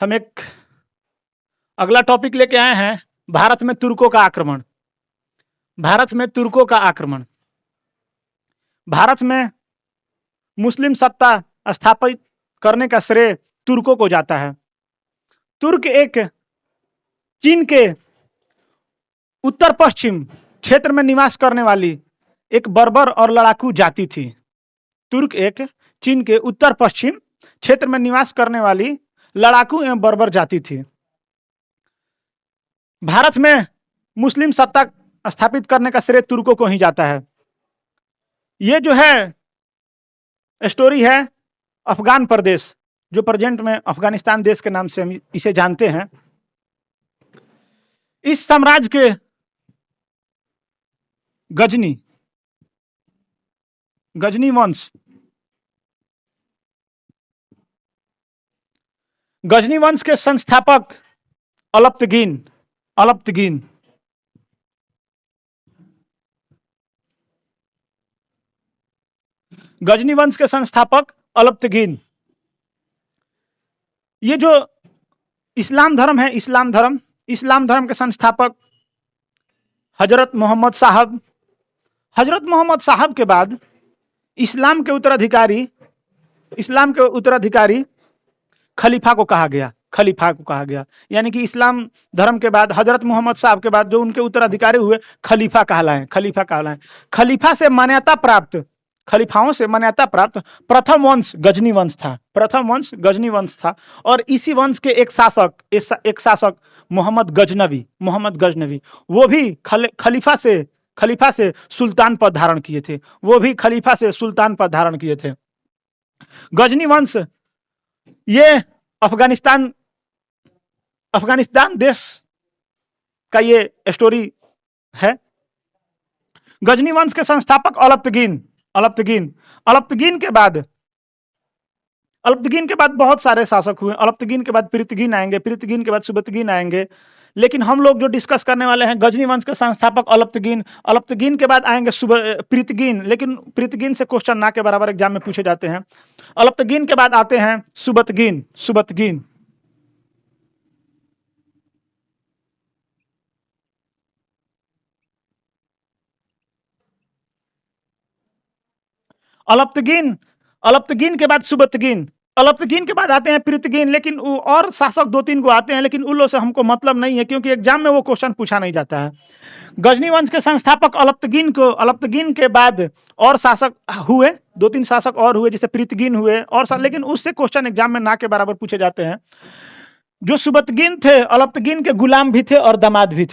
हम एक अगला टॉपिक लेके आए हैं, भारत में तुर्कों का आक्रमण। भारत में तुर्कों का आक्रमण। भारत में मुस्लिम सत्ता स्थापित करने का श्रेय तुर्कों को जाता है। तुर्क एक चीन के उत्तर पश्चिम क्षेत्र में निवास करने वाली एक बर्बर और लड़ाकू जाति थी। तुर्क एक चीन के उत्तर पश्चिम क्षेत्र में निवास करने वाली लड़ाकू एवं बर्बर जाति थी। भारत में मुस्लिम सत्ता स्थापित करने का श्रेय तुर्कों को ही जाता है। ये जो है स्टोरी है अफगान प्रदेश, जो प्रेजेंट में अफगानिस्तान देश के नाम से हम इसे जानते हैं। इस साम्राज्य के गजनी वंश के संस्थापक अलप्तगीन गजनी वंश के संस्थापक अलप्तगीन। ये जो इस्लाम धर्म है, इस्लाम धर्म के संस्थापक हजरत मोहम्मद साहब के बाद इस्लाम के उत्तराधिकारी खलीफा को कहा गया। यानी कि इस्लाम धर्म के बाद हजरत मोहम्मद साहब के बाद जो उनके उत्तराधिकारी हुए खलीफा कहलाए। खलीफाओं से मान्यता प्राप्त प्रथम वंश गजनी वंश था। और इसी वंश के एक शासक मोहम्मद गजनवी वो भी खलीफा से सुल्तान पद धारण किए थे। गजनी वंश ये अफगानिस्तान देश का ये स्टोरी है। गजनी वंश के संस्थापक अलप्तगीन के बाद बहुत सारे शासक हुए। अलप्तगीन के बाद पृथ्वीन आएंगे, पृथ्वीन के बाद सुबतगीन आएंगे। लेकिन हम लोग जो डिस्कस करने वाले हैं गजनी वंश के संस्थापक अलप्तगीन के बाद आएंगे पृथ्वीन। लेकिन पृथ्वीन से क्वेश्चन ना के बराबर एग्जाम में पूछे जाते हैं। अलप्तगीन के बाद आते हैं सुबतगीन। अलप्तगीन के बाद सुबतगीन। अलप्तगीन के बाद आते हैं पृथ्वीन। लेकिन और शासक 2-3 को आते हैं, लेकिन उन लोगों से हमको मतलब नहीं है, क्योंकि एग्जाम में वो क्वेश्चन पूछा नहीं जाता है। गजनी वंश के संस्थापक अलप्तगीन के बाद और शासक हुए, 2-3 शासक और हुए, जैसे पृथ्वीन हुए और लेकिन उससे क्वेश्चन एग्जाम में ना के बराबर पूछे जाते हैं। जो सुबतगीन थे, अलप्तगीन के गुलाम भी थे और दामाद भी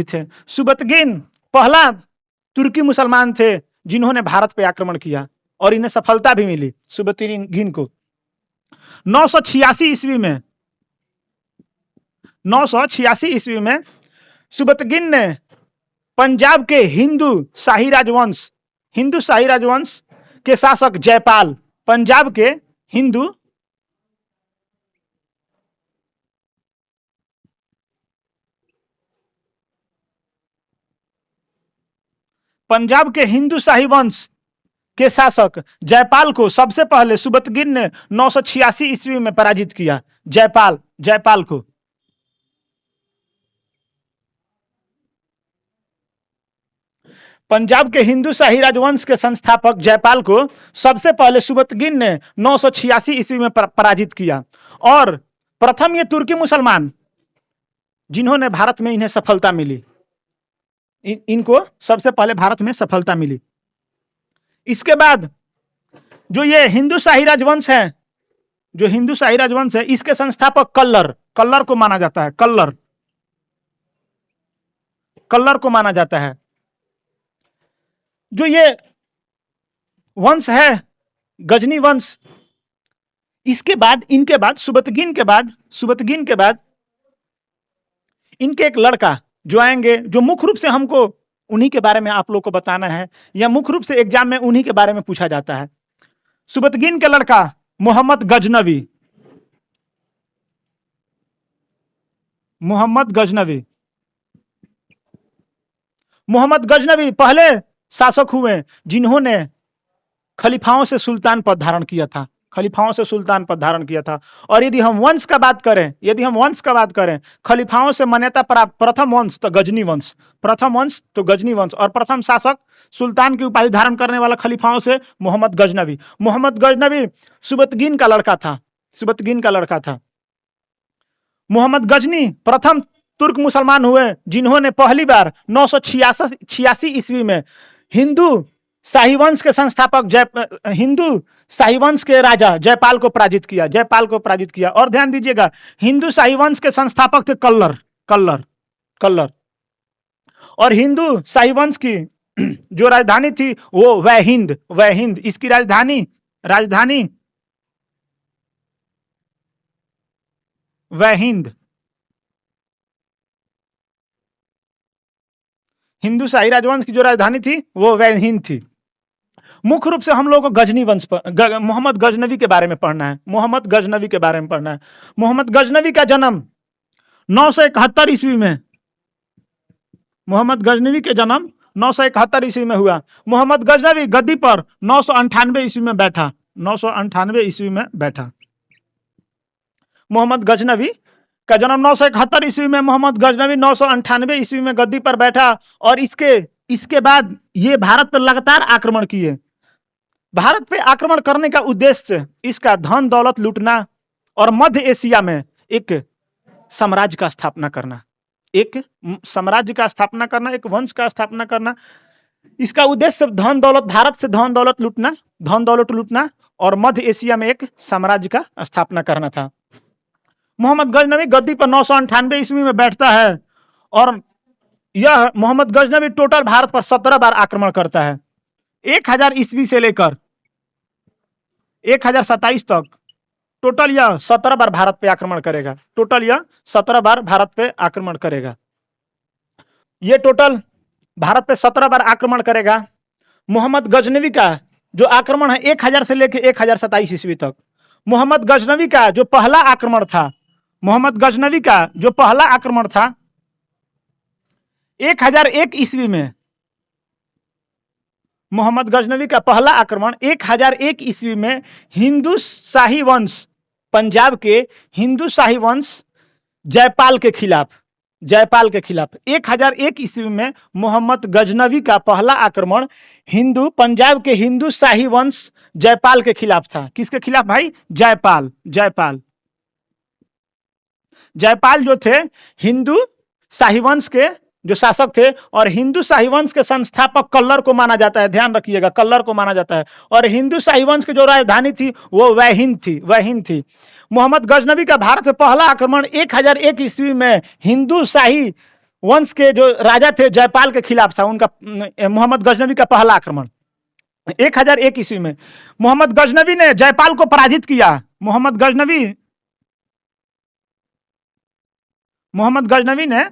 थे। सुबतगीन पहला तुर्की मुसलमान थे जिन्होंने भारत पे आक्रमण किया और इन्हें सफलता भी मिली। सुबतगीन को 986 ईस्वी में सुबतगीन ने पंजाब के हिंदू शाही राजवंश के शासक जयपाल, पंजाब के हिंदू शाही वंश के शासक जयपाल को सबसे पहले सुबतगीन ने 986 ईस्वी में पराजित किया। जयपाल को पंजाब के हिंदू शाही राजवंश के संस्थापक जयपाल को सबसे पहले सुबतगीन ने 986 ईस्वी में पराजित किया। और प्रथम ये तुर्की मुसलमान जिन्होंने भारत में इन्हें सफलता मिली, इनको सबसे पहले भारत में सफलता मिली। इसके बाद जो ये हिंदू शाही राजवंश है, इसके संस्थापक कल्लर को माना जाता है। कल्लर को माना जाता है। जो ये वंश है गजनी वंश, इनके बाद सुबतगीन के बाद इनके एक लड़का जो आएंगे, जो मुख्य रूप से हमको उन्हीं के बारे में आप लोग को बताना है, या मुख्य रूप से एग्जाम में उन्हीं के बारे में पूछा जाता है। सुबतगीन के लड़का मोहम्मद गजनवी पहले शासक हुए जिन्होंने खलीफाओं से सुल्तान पद धारण किया था। खलीफाओं से सुल्तान पद धारण किया था। और यदि हम वंश का बात करें, खलीफाओं से मान्यता प्राप्त प्रथम वंश तो गजनी वंश, और प्रथम शासक सुल्तान की उपाधि धारण करने वाला खलीफाओं से मोहम्मद गजनवी सुबतगीन का लड़का था। मोहम्मद गजनी प्रथम तुर्क मुसलमान हुए जिन्होंने पहली बार 986 ईस्वी में हिंदू शाही वंश के राजा जयपाल को पराजित किया। और ध्यान दीजिएगा, हिंदू शाही वंश के संस्थापक थे कल्लर। और हिंदू शाही वंश की जो राजधानी थी वो वैहिंद। इसकी राजधानी वैहिंद। हिंदू शाही राजवंश की जो राजधानी थी वो वैहिंद थी। मुख्य रूप से हम लोगों को गजनी वंश पर मोहम्मद गजनवी के बारे में पढ़ना है। मोहम्मद गजनवी का जन्म 971 ईस्वी में हुआ। मोहम्मद गजनवी गद्दी पर 998 ईस्वी में बैठा। मोहम्मद गजनवी का जन्म 971 ईस्वी में, मोहम्मद गजनवी 998 ईस्वी में गद्दी पर बैठा। और इसके बाद ये भारत पर लगातार आक्रमण किए। भारत पे आक्रमण करने का उद्देश्य इसका धन दौलत लूटना और मध्य एशिया में एक साम्राज्य का स्थापना करना, एक वंश का स्थापना करना। इसका उद्देश्य भारत से धन दौलत लूटना और मध्य एशिया में एक साम्राज्य का स्थापना करना था। मोहम्मद गजनवी गद्दी पर 998 ईस्वी में बैठता है और यह मोहम्मद गजनवी टोटल भारत पर 17 बार आक्रमण करता है। 1000 ईस्वी से लेकर 1027 तक टोटल यह 17 बार भारत पे आक्रमण करेगा। ये टोटल भारत पे 17 बार आक्रमण करेगा। मोहम्मद गजनवी का जो आक्रमण है 1000 से लेकर 1027 ईस्वी तक। मोहम्मद गजनवी का जो पहला आक्रमण था 1001 ईस्वी में। मोहम्मद गजनवी का पहला आक्रमण 1001 ईस्वी में हिंदू शाही वंश, पंजाब के हिंदू शाही वंश जयपाल के खिलाफ 1001 ईस्वी में मोहम्मद गजनवी का पहला आक्रमण पंजाब के हिंदू शाही वंश जयपाल के खिलाफ था। किसके खिलाफ भाई? जयपाल जो थे हिंदू शाही वंश के जो शासक थे और हिंदू शाही वंश के संस्थापक कल्लर को माना जाता है। ध्यान रखिएगा, कल्लर को माना जाता है। और हिंदू शाही वंश की जो राजधानी थी वो वैहिंद थी। मोहम्मद गजनवी का भारत में पहला आक्रमण 1001 ईस्वी में हिंदू शाही वंश के जो राजा थे जयपाल के खिलाफ था। उनका मोहम्मद गजनवी का पहला आक्रमण 1001 ईस्वी में मोहम्मद गजनवी ने जयपाल को पराजित किया। मोहम्मद गजनवी ने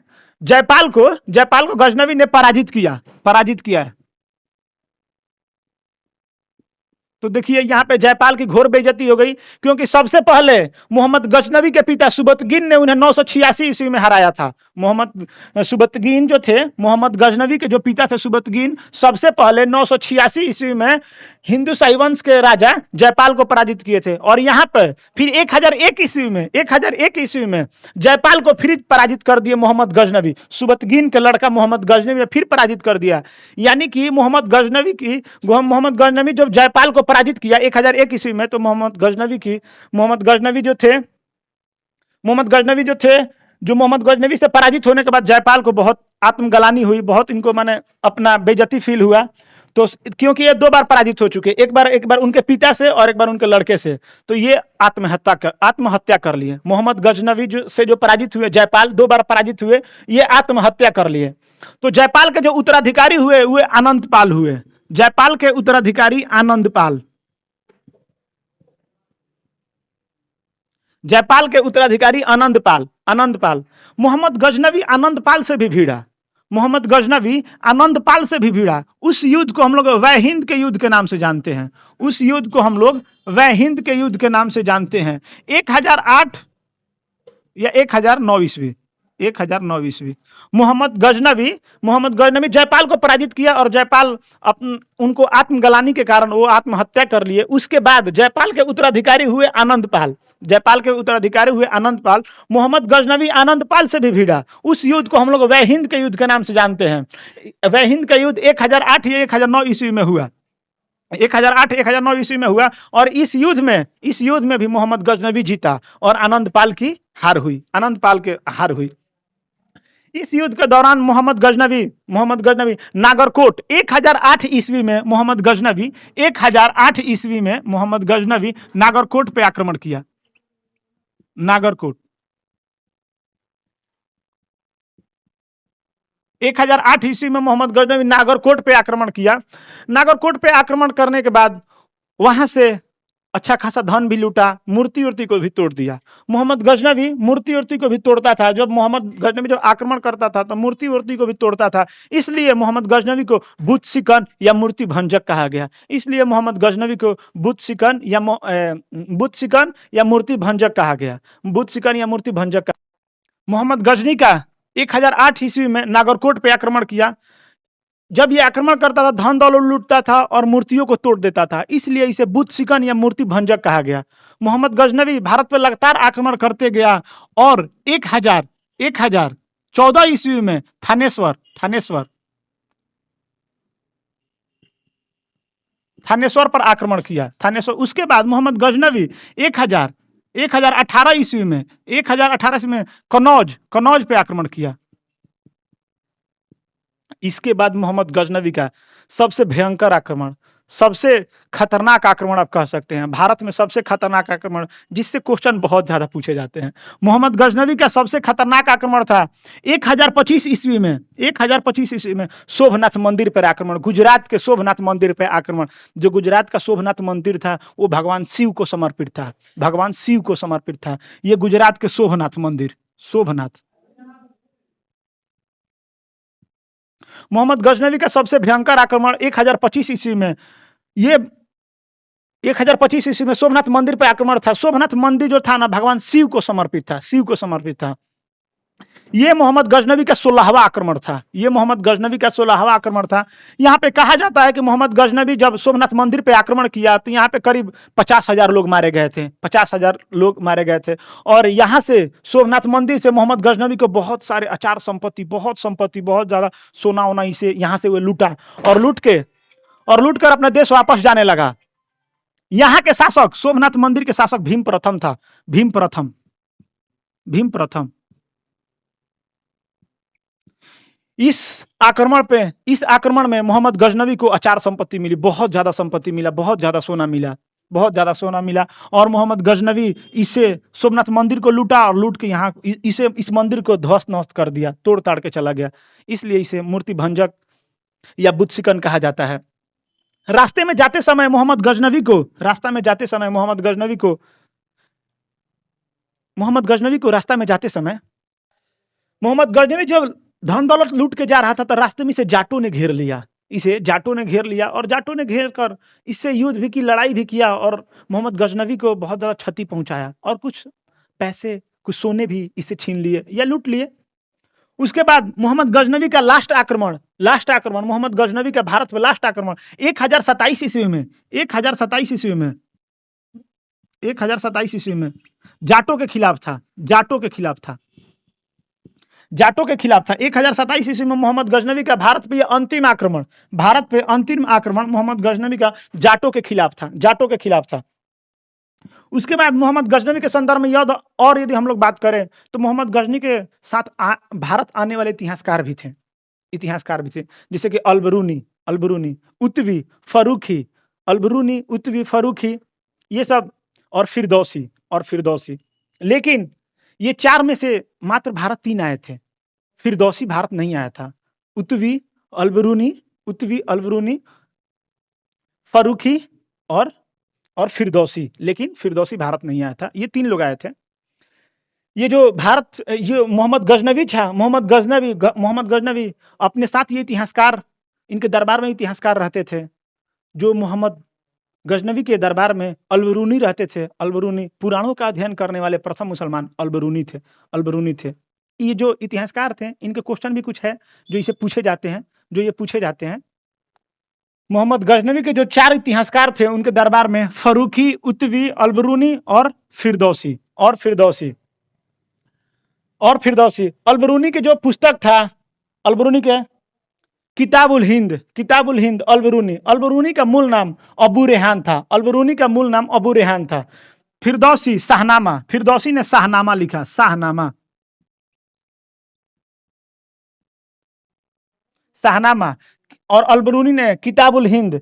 जयपाल को गजनवी ने पराजित किया। तो देखिए यहाँ पे जयपाल की घोर बेइज्जती हो गई, क्योंकि सबसे पहले मोहम्मद गजनवी के पिता सुबतगीन ने उन्हें 986 ईस्वी में हराया था। सुबतगीन जो थे, मोहम्मद गजनवी के जो पिता थे सुबतगीन, सबसे पहले 986 ईस्वी में हिंदू शाही वंश के राजा जयपाल को पराजित किए थे। और यहाँ पर फिर 1001 ईस्वी में जयपाल को फिर पराजित कर दिए मोहम्मद गजनवी। सुबतगीन के लड़का मोहम्मद गजनवी ने फिर पराजित कर दिया। यानी कि मोहम्मद गजनवी जब जयपाल को पराजित किया 1001 ईस्वी में, तो मोहम्मद गजनवी से पराजित होने के बाद जयपाल को बहुत आत्मग्लानि हुई, बहुत इनको माने अपना बेइज्जती फील हुआ। तो क्योंकि ये 2 बार पराजित हो चुके, एक बार उनके पिता से और एक बार उनके लड़के से, तो ये आत्महत्या कर लिए। मोहम्मद गजनवी से जो पराजित हुए जयपाल, 2 बार पराजित हुए, ये आत्महत्या कर लिए। तो जयपाल के जो उत्तराधिकारी हुए वे आनंदपाल हुए। जयपाल के उत्तराधिकारी आनंदपाल। मोहम्मद गजनवी आनंदपाल से भी भिड़ा। उस युद्ध को हम लोग वैहिंद के युद्ध के नाम से जानते हैं। 1008 या 1009 ईस्वी, 1009 ईस्वी। मोहम्मद गजनवी जयपाल को पराजित किया और जयपाल उनको आत्मग्लानि के कारण वो आत्महत्या कर लिए। उसके बाद जयपाल के उत्तराधिकारी हुए आनंदपाल। मोहम्मद गजनवी आनंदपाल से भी भिड़ा। उस युद्ध को हम लोग वह हिंद के युद्ध के नाम से जानते हैं। वह हिंद का युद्ध 1008 या 1009 ईस्वी में हुआ। 1008-1009 ईस्वी में हुआ और इस युद्ध में भी मोहम्मद गजनवी जीता और आनंदपाल की हार हुई। इस युद्ध के दौरान मोहम्मद गजनवी नागरकोट 1008 ईस्वी में मोहम्मद गजनवी नागरकोट पे आक्रमण किया। नागरकोट 1008 ईस्वी में मोहम्मद गजनवी नागरकोट पे आक्रमण किया। नागरकोट पे आक्रमण करने के बाद वहां से अच्छा खासा धन भी लूटा, मूर्ति को भी तोड़ दिया। मोहम्मद गजनवी मूर्ति को भी तोड़ता था। जब मोहम्मद गजनवी जब आक्रमण करता था तो मूर्ति को भी तोड़ता था। इसलिए मोहम्मद गजनवी को बुत सिकन या मूर्ति भंजक कहा गया। इसलिए मोहम्मद गजनवी को बुत सिकन या मूर्ति भंजक कहा गया। मोहम्मद गजनी का 1008 ईस्वी में नागरकोट पे आक्रमण किया। जब ये आक्रमण करता था धन दौलत लूटता था और मूर्तियों को तोड़ देता था, इसलिए इसे बुत सिकन या मूर्ति भंजक कहा गया। मोहम्मद गजनवी भारत पर लगातार आक्रमण करते गया और 1014 ईस्वी में थानेश्वर पर आक्रमण किया। उसके बाद मोहम्मद गजनवी 1018 ईस्वी में कनौज पे आक्रमण किया। इसके बाद मोहम्मद गजनवी का सबसे भयंकर आक्रमण, सबसे खतरनाक आक्रमण आप कह सकते हैं, भारत में सबसे खतरनाक आक्रमण जिससे क्वेश्चन बहुत ज्यादा पूछे जाते हैं। मोहम्मद गजनवी का सबसे खतरनाक आक्रमण था 1025 ईस्वी में शोभनाथ मंदिर पर आक्रमण। गुजरात के शोभनाथ मंदिर पर आक्रमण। जो गुजरात का शोभनाथ मंदिर था वो भगवान शिव को समर्पित था। ये गुजरात के शोभनाथ मंदिर, मोहम्मद गजनवी का सबसे भयंकर आक्रमण 1025 ईस्वी में शोभनाथ मंदिर पर आक्रमण था। शोभनाथ मंदिर जो था ना भगवान शिव को समर्पित था। ये मोहम्मद गजनवी का 16वां आक्रमण था। यहाँ पे कहा जाता है कि मोहम्मद गजनवी जब शोभनाथ मंदिर पे आक्रमण किया तो यहाँ पे करीब 50,000 लोग मारे गए थे। और यहाँ से शोभनाथ मंदिर से मोहम्मद गजनवी को बहुत सारे अचार संपत्ति, बहुत ज्यादा सोना वोना इसे यहाँ से वो लूटा और लूट कर अपने देश वापस जाने लगा। यहाँ के शासक, शोभनाथ मंदिर के शासक भीम प्रथम। इस आक्रमण में मोहम्मद गजनवी को अचार संपत्ति मिली, बहुत ज्यादा सोना मिला और मोहम्मद गजनवी इसे शोभनाथ मंदिर को लूटा और लूट के यहाँ इस मंदिर को ध्वस्त नष्ट कर दिया, तोड़ ताड़ के चला गया। इसलिए इसे मूर्ति भंजक या बुत सिकन कहा जाता है। रास्ते में जाते समय मोहम्मद गजनवी को रास्ता में जाते समय मोहम्मद गजनवी जब धन दौलत लूट के जा रहा था तो रास्ते में इसे जाटों ने घेर लिया और जाटों ने घेर कर इससे युद्ध भी की, लड़ाई भी किया और मोहम्मद गजनवी को बहुत ज्यादा क्षति पहुंचाया और कुछ पैसे, कुछ सोने भी इसे छीन लिए या लूट लिए। उसके बाद मोहम्मद गजनवी का लास्ट आक्रमण मोहम्मद गजनवी का भारत पर लास्ट आक्रमण 1027 ईस्वी में जाटों के खिलाफ था। 1027 ईस्वी में मोहम्मद गजनवी का भारत पे अंतिम आक्रमण मोहम्मद गजनवी का जाटों के खिलाफ था। उसके बाद मोहम्मद गजनवी के संदर्भ में और यदि हम लोग बात करें तो मोहम्मद गजनी के साथ भारत आने वाले इतिहासकार भी थे, जैसे कि अलबरूनी, उत्वी फरूखी, ये सब और फिरदौसी। लेकिन ये चार में से मात्र भारत 3 आए थे, फिरदौसी भारत नहीं आया था। उत्वी अलबरूनी, फरूखी और फिरदौसी, लेकिन फिरदौसी भारत नहीं आया था। ये 3 लोग आए थे। ये मोहम्मद गजनवी अपने साथ ये इतिहासकार, इनके दरबार में इतिहासकार रहते थे। जो मोहम्मद गजनवी के दरबार में अलबरूनी रहते थे। अलबरूनी पुराणों का अध्ययन करने वाले प्रथम मुसलमान अलबरूनी थे। ये जो इतिहासकार थे इनके क्वेश्चन भी कुछ है जो इसे पूछे जाते हैं, जो ये पूछे जाते हैं। मोहम्मद गजनवी के जो 4 इतिहासकार थे उनके दरबार में फरूखी, उत्वी, अलबरूनी और फिरदौसी अलबरूनी के जो पुस्तक था, अलबरूनी के किताबुल हिंद अलबरूनी का मूल नाम अबू रेहान था। फिरदौसी शाहनामा, फिरदौसी ने शाहनामा लिखा, शाहनामा। और अलबरूनी ने किताबुल हिंद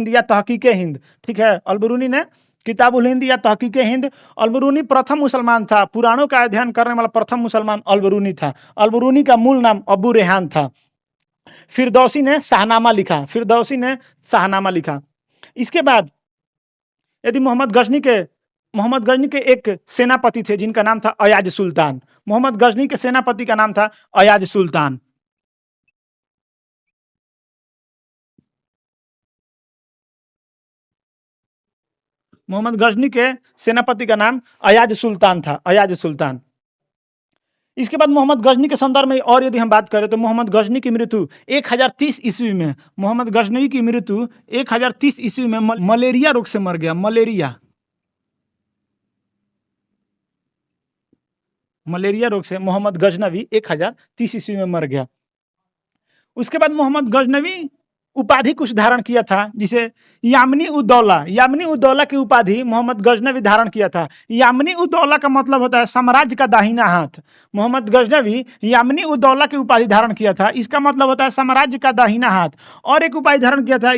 या तहकीक हिंद, ठीक है। अलबरूनी ने किताबुल हिंद या तहकीक हिंद। अलबरूनी प्रथम मुसलमान था, पुराणों का अध्ययन करने वाला प्रथम मुसलमान अलबरूनी था। अलबरूनी का मूल नाम अबू रेहान था। फिरदौसी ने शाहनामा लिखा। इसके बाद यदि मोहम्मद गजनी के एक सेनापति थे जिनका नाम था अयाज सुल्तान। मोहम्मद गजनी के सेनापति का नाम था अयाज सुल्तान। मोहम्मद गजनी के सेनापति का नाम अयाज सुल्तान था, अयाज सुल्तान। इसके बाद मोहम्मद गजनी के संदर्भ में और यदि हम बात करें तो मोहम्मद गजनी की मृत्यु 1030 ईस्वी में, मोहम्मद गजनवी की मृत्यु 1030 ईस्वी में मलेरिया रोग से मर गया। मलेरिया रोग से मोहम्मद गजनवी 1030 ईस्वी में मर गया। उसके बाद मोहम्मद गजनवी उपाधि कुछ धारण किया था, जिसे यामनी उद्दौला की उपाधि मोहम्मद गजनवी धारण किया था। यामनी उद्दौला का मतलब होता है साम्राज्य का दाहिना हाथ। मोहम्मद गजनवी यामनी उद्दौला की उपाधि धारण किया था, इसका मतलब होता है साम्राज्य का दाहिना हाथ। और एक उपाधि धारण किया था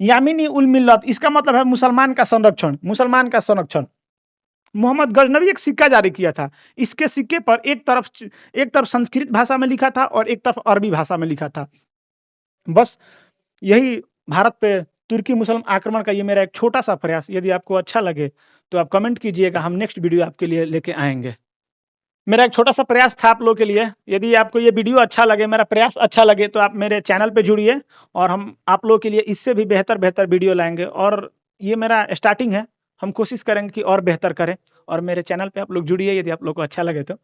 यामिनी उल मिल्लत, इसका मतलब है मुसलमान का संरक्षण। मोहम्मद गजनवी एक सिक्का जारी किया था। इसके सिक्के पर एक तरफ संस्कृत भाषा में लिखा था और एक तरफ अरबी भाषा में लिखा था। बस यही भारत पे तुर्की मुसलमान आक्रमण का ये मेरा एक छोटा सा प्रयास। यदि आपको अच्छा लगे तो आप कमेंट कीजिएगा, हम नेक्स्ट वीडियो आपके लिए लेके आएंगे। मेरा एक छोटा सा प्रयास था आप लोगों के लिए। यदि आपको ये वीडियो अच्छा लगे, मेरा प्रयास अच्छा लगे, तो आप मेरे चैनल पे जुड़िए और हम आप लोगों के लिए इससे भी बेहतर वीडियो लाएंगे। और ये मेरा स्टार्टिंग है, हम कोशिश करेंगे कि और बेहतर करें। और मेरे चैनल पे आप लोग जुड़िए यदि आप लोग को अच्छा लगे तो।